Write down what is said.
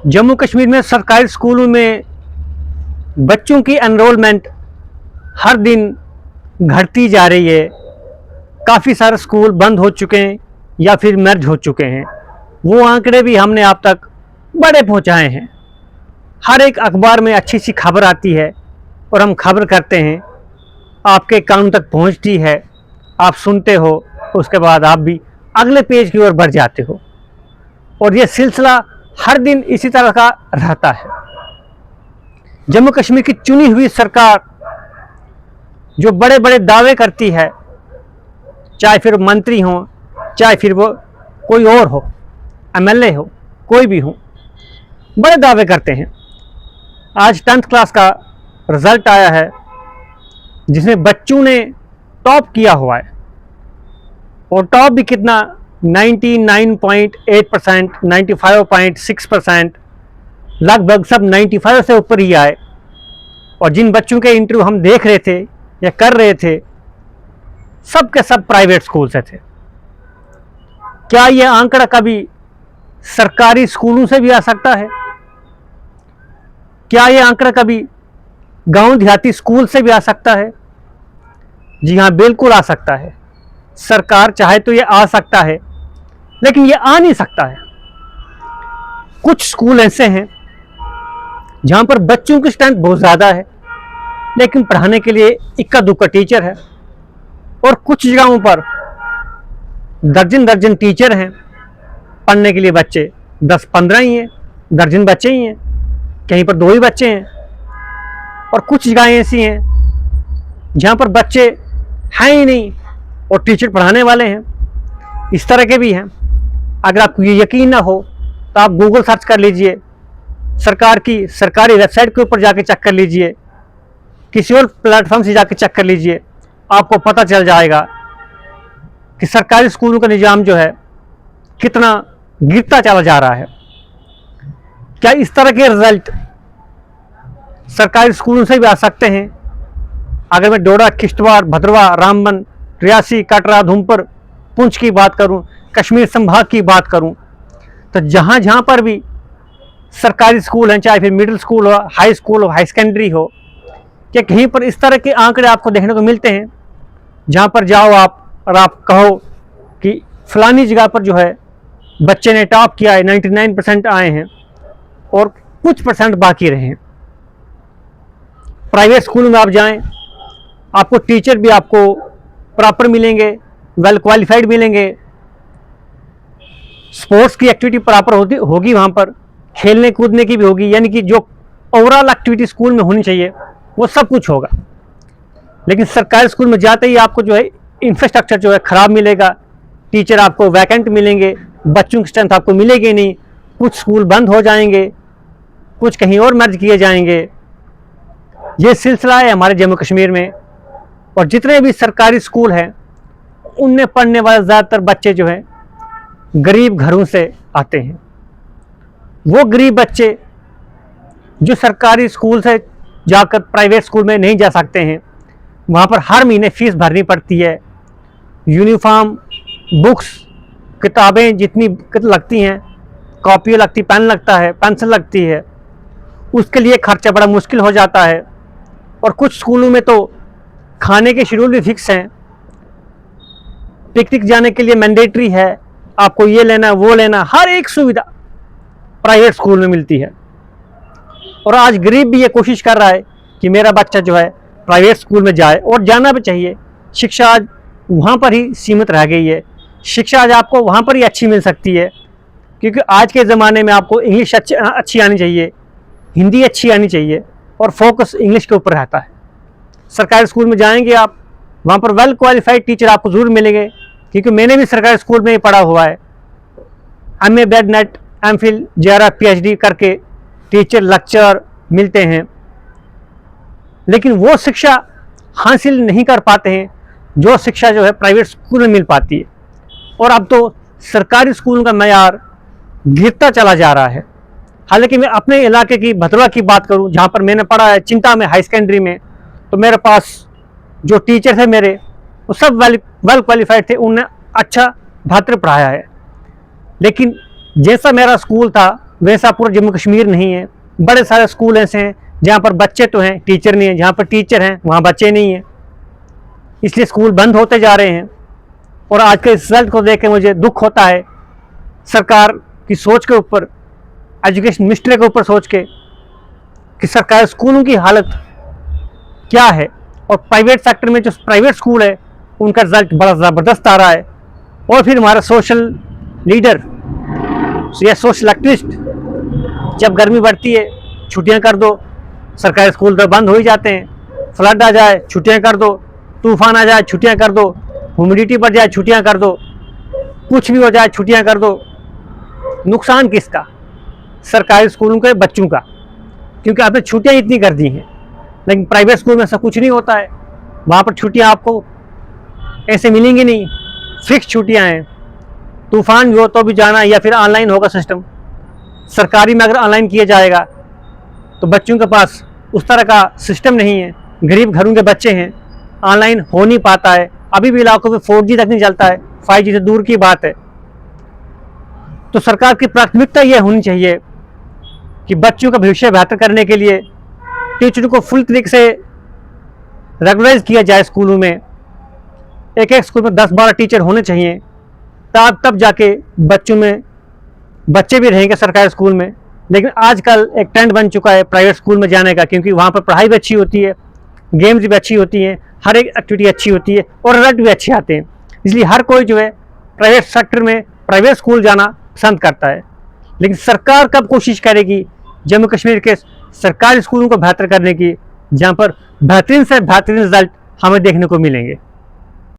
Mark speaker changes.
Speaker 1: जम्मू कश्मीर में सरकारी स्कूलों में बच्चों की एनरोलमेंट हर दिन घटती जा रही है। काफ़ी सारे स्कूल बंद हो चुके हैं या फिर मर्ज हो चुके हैं। वो आंकड़े भी हमने आप तक बड़े पहुंचाए हैं। हर एक अखबार में अच्छी सी खबर आती है और हम खबर करते हैं, आपके कान तक पहुंचती है, आप सुनते हो, उसके बाद आप भी अगले पेज की ओर बढ़ जाते हो और ये सिलसिला हर दिन इसी तरह का रहता है। जम्मू कश्मीर की चुनी हुई सरकार जो बड़े बड़े दावे करती है, चाहे फिर मंत्री हो, चाहे फिर वो कोई और हो, एमएलए हो, कोई भी हो, बड़े दावे करते हैं। आज 10th क्लास का रिजल्ट आया है जिसमें बच्चों ने टॉप किया हुआ है और टॉप भी कितना, 99.8%, 95.6%, लगभग सब 95 से ऊपर ही आए। और जिन बच्चों के इंटरव्यू हम देख रहे थे या कर रहे थे, सब के सब प्राइवेट स्कूल से थे। क्या यह आंकड़ा कभी सरकारी स्कूलों से भी आ सकता है? क्या यह आंकड़ा कभी गांव देहाती स्कूल से भी आ सकता है? जी हाँ, बिल्कुल आ सकता है। सरकार चाहे तो ये आ सकता है, लेकिन ये आ नहीं सकता है। कुछ स्कूल ऐसे हैं जहां पर बच्चों की स्ट्रेंथ बहुत ज़्यादा है, लेकिन पढ़ाने के लिए इक्का दुक्का टीचर है। और कुछ जगहों पर दर्जन दर्जन टीचर हैं, पढ़ने के लिए बच्चे 10-15 ही हैं, दर्जन बच्चे ही हैं, कहीं पर 2 ही बच्चे हैं। और कुछ जगहें ऐसी हैं जहां पर बच्चे हैं ही नहीं और टीचर पढ़ाने वाले हैं। इस तरह के भी हैं। अगर आपको ये यकीन ना हो तो आप गूगल सर्च कर लीजिए, सरकार की सरकारी वेबसाइट के ऊपर जाके चेक कर लीजिए, किसी और प्लेटफॉर्म से जाके चेक कर लीजिए, आपको पता चल जाएगा कि सरकारी स्कूलों का निज़ाम जो है कितना गिरता चला जा रहा है। क्या इस तरह के रिजल्ट सरकारी स्कूलों से भी आ सकते हैं? अगर मैं डोडा, किश्तवाड़, भद्रवाह, रामबन, रियासी, कटरा, उधमपुर, पुंछ की बात करूं, कश्मीर संभाग की बात करूं, तो जहां जहां पर भी सरकारी स्कूल हैं, चाहे फिर मिडिल स्कूल हो, हाई स्कूल हो, हाई सेकेंडरी हो, क्या कहीं पर इस तरह के आंकड़े आपको देखने को मिलते हैं जहां पर जाओ आप और आप कहो कि फलानी जगह पर जो है बच्चे ने टॉप किया है, 99% आए हैं और कुछ परसेंट बाकी रहे हैं? प्राइवेट स्कूल में आप जाएं, आपको टीचर भी आपको प्रॉपर मिलेंगे, वेल क्वालिफाइड मिलेंगे, स्पोर्ट्स की एक्टिविटी प्रॉपर होगी, वहाँ पर खेलने कूदने की भी होगी, यानी कि जो ओवरऑल एक्टिविटी स्कूल में होनी चाहिए वो सब कुछ होगा। लेकिन सरकारी स्कूल में जाते ही आपको जो है इंफ्रास्ट्रक्चर जो है ख़राब मिलेगा, टीचर आपको वैकेंट मिलेंगे, बच्चों की स्ट्रेंथ आपको मिलेगी नहीं, कुछ स्कूल बंद हो जाएंगे, कुछ कहीं और मर्ज किए जाएंगे। ये सिलसिला है हमारे जम्मू कश्मीर में। और जितने भी सरकारी स्कूल हैं उनमें पढ़ने वाले ज़्यादातर बच्चे जो हैं गरीब घरों से आते हैं। वो गरीब बच्चे जो सरकारी स्कूल से जाकर प्राइवेट स्कूल में नहीं जा सकते हैं, वहाँ पर हर महीने फ़ीस भरनी पड़ती है। यूनिफॉर्म, बुक्स, किताबें जितनी लगती हैं, कॉपी लगती, पेन लगता है, पेंसिल लगती है, उसके लिए खर्चा बड़ा मुश्किल हो जाता है। और कुछ स्कूलों में तो खाने के शेड्यूल भी फिक्स हैं। पिकनिक जाने के लिए मैंडेटरी है, आपको ये लेना वो लेना, हर एक सुविधा प्राइवेट स्कूल में मिलती है। और आज गरीब भी ये कोशिश कर रहा है कि मेरा बच्चा जो है प्राइवेट स्कूल में जाए, और जाना भी चाहिए। शिक्षा आज वहाँ पर ही सीमित रह गई है। शिक्षा आज आपको वहाँ पर ही अच्छी मिल सकती है, क्योंकि आज के ज़माने में आपको इंग्लिश अच्छी आनी चाहिए, हिंदी अच्छी आनी चाहिए, और फोकस इंग्लिश के ऊपर रहता है। सरकारी स्कूल में जाएंगे आप, वहाँ पर वेल क्वालिफाइड टीचर आपको ज़रूर मिलेंगे, क्योंकि मैंने भी सरकारी स्कूल में ही पढ़ा हुआ है। MA, BEd, NET, MPhil, JRF, PhD करके टीचर, लेक्चर मिलते हैं, लेकिन वो शिक्षा हासिल नहीं कर पाते हैं जो शिक्षा जो है प्राइवेट स्कूल में मिल पाती है। और अब तो सरकारी स्कूलों का मयार गिरता चला जा रहा है। हालांकि मैं अपने इलाके की भद्रवाह की बात करूं, जहां पर मैंने पढ़ा है चिंता में, हाई सेकेंडरी में, तो मेरे पास जो टीचर थे मेरे, वो सब वेल क्वालिफाइड थे, उन्होंने अच्छा बेहतर पढ़ाया है। लेकिन जैसा मेरा स्कूल था वैसा पूरा जम्मू कश्मीर नहीं है। बड़े सारे स्कूल ऐसे हैं जहाँ पर बच्चे तो हैं, टीचर नहीं है, जहाँ पर टीचर हैं वहाँ बच्चे नहीं हैं, इसलिए स्कूल बंद होते जा रहे हैं। और आज के रिजल्ट को देख के मुझे दुख होता है सरकार की सोच के ऊपर, एजुकेशन मिनिस्ट्री के ऊपर सोच के, कि सरकारी स्कूलों की हालत क्या है। और प्राइवेट सेक्टर में जो प्राइवेट स्कूल है उनका रिजल्ट बड़ा ज़बरदस्त आ रहा है। और फिर हमारा सोशल लीडर या सोशल एक्टिविस्ट, जब गर्मी बढ़ती है छुट्टियां कर दो, सरकारी स्कूल तो बंद हो ही जाते हैं। फ्लड आ जाए छुट्टियां कर दो, तूफान आ जाए छुट्टियां कर दो, ह्यूमिडिटी बढ़ जाए छुट्टियां कर दो, कुछ भी हो जाए छुट्टियां कर दो। नुकसान किसका? सरकारी स्कूलों के बच्चों का, क्योंकि आपने छुट्टियां इतनी कर दी हैं। लेकिन प्राइवेट स्कूल में ऐसा कुछ नहीं होता है, वहाँ पर छुट्टियां आपको ऐसे मिलेंगी नहीं, फिक्स छुट्टियां हैं। तूफान भी हो तो भी जाना, या फिर ऑनलाइन होगा सिस्टम। सरकारी में अगर ऑनलाइन किया जाएगा तो बच्चों के पास उस तरह का सिस्टम नहीं है, गरीब घरों के बच्चे हैं, ऑनलाइन हो नहीं पाता है। अभी भी इलाकों में 4G तक नहीं चलता है, 5G से दूर की बात है। तो सरकार की प्राथमिकता यह होनी चाहिए कि बच्चों का भविष्य बेहतर करने के लिए टीचरों को फुल तरीके से रेगुलराइज किया जाए। स्कूलों में एक एक स्कूल में 10-12 टीचर होने चाहिए, तब जाके बच्चों में बच्चे भी रहेंगे सरकारी स्कूल में। लेकिन आजकल एक ट्रेंड बन चुका है प्राइवेट स्कूल में जाने का, क्योंकि वहाँ पर पढ़ाई भी अच्छी होती है, गेम्स भी अच्छी होती हैं, हर एक एक्टिविटी अच्छी होती है और रिजल्ट भी अच्छे आते हैं। इसलिए हर कोई जो है प्राइवेट सेक्टर में प्राइवेट स्कूल जाना पसंद करता है। लेकिन सरकार कब कोशिश करेगी जम्मू कश्मीर के सरकारी स्कूलों को बेहतर करने की, जहाँ पर बेहतरीन से बेहतरीन रिजल्ट हमें देखने को मिलेंगे।